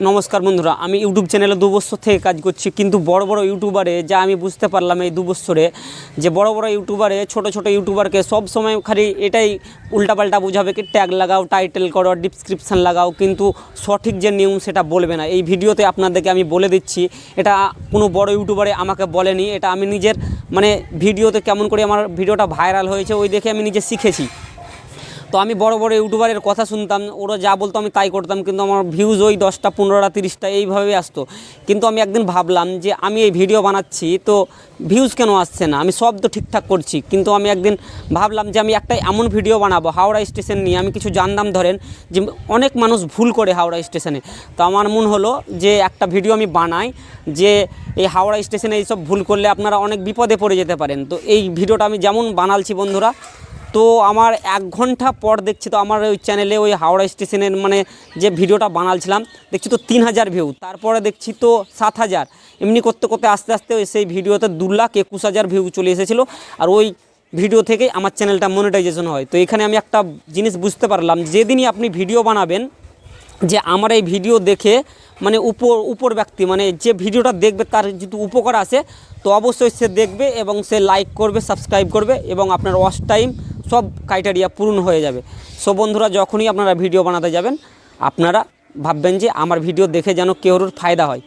নমস্কার বন্ধুরা, আমি ইউটিউব চ্যানেলে 2 বছর থেকে কাজ করছি। কিন্তু বড় বড় ইউটিউবারে যা আমি বুঝতে পারলাম এই 2 বছরে, যে বড় বড় ইউটিউবারে ছোট ছোট ইউটিউবারকে সব সময় খালি এটাই উল্টাপাল্টা বোঝাবে কি ট্যাগ লাগাও, টাইটেল করো, ডিসক্রিপশান লাগাও, কিন্তু সঠিক যে নিয়ম সেটা বলবে না। এই ভিডিওতে আপনাদেরকে আমি বলে দিচ্ছি, এটা কোনো বড় ইউটিউবারে আমাকে বলেনি, এটা আমি নিজের ভিডিওতে কেমন করে আমার ভিডিওটা ভাইরাল হয়েছে ওই দেখে আমি নিজে শিখেছি। তো আমি বড় বড় ইউটিউবারের কথা শুনতাম, ওরা যা বলতো আমি তাই করতাম, কিন্তু আমার ভিউজ ওই 10টা 15টা 30টা এইভাবে আসতো। কিন্তু আমি একদিন ভাবলাম যে আমি এই ভিডিও বানাচ্ছি তো ভিউজ কেন আসছে না, আমি সব তো ঠিকঠাক করছি। কিন্তু আমি একদিন ভাবলাম যে আমি একটা এমন ভিডিও বানাবো হাওড়া স্টেশন নিয়ে। আমি কিছু জানতাম, ধরেন যে অনেক মানুষ ভুল করে হাওড়া স্টেশনে। তো আমার মন হলো যে একটা ভিডিও আমি বানাই, যে এই হাওড়া স্টেশনে এইসব ভুল করলে আপনারা অনেক বিপদে পড়ে যেতে পারেন। তো এই ভিডিওটা আমি যেমন বানালছি বন্ধুরা, তো আমার 1 ঘন্টা পর দেখছি তো আমার ওই চ্যানেলে ওই হাওড়া স্টেশনের যে ভিডিওটা বানালছিলাম দেখছি তো 3000 ভিউ, তারপরে দেখছি তো 7000, এমনি করতে করতে আস্তে আস্তে সেই ভিডিওতে 2,21,000 ভিউ চলে এসেছিলো। আর ওই ভিডিও থেকে আমার চ্যানেলটা মনিটাইজেশন হয়। তো এখানে আমি একটা জিনিস বুঝতে পারলাম, যেদিনই আপনি ভিডিও বানাবেন, যে আমার এই ভিডিও দেখে উপর ব্যক্তি যে ভিডিওটা দেখবে তার যদি উপকার আসে তো অবশ্যই সে দেখবে এবং সে লাইক করবে, সাবস্ক্রাইব করবে এবং আপনার ওয়াচ টাইম সব ক্রাইটেরিয়া পূরণ হয়ে যাবে। সো বন্ধুরা, যখনই আপনারা ভিডিও বানাতে যাবেন আপনারা ভাববেন যে আমার ভিডিও দেখে যেন কেউর ফায়দা হয়।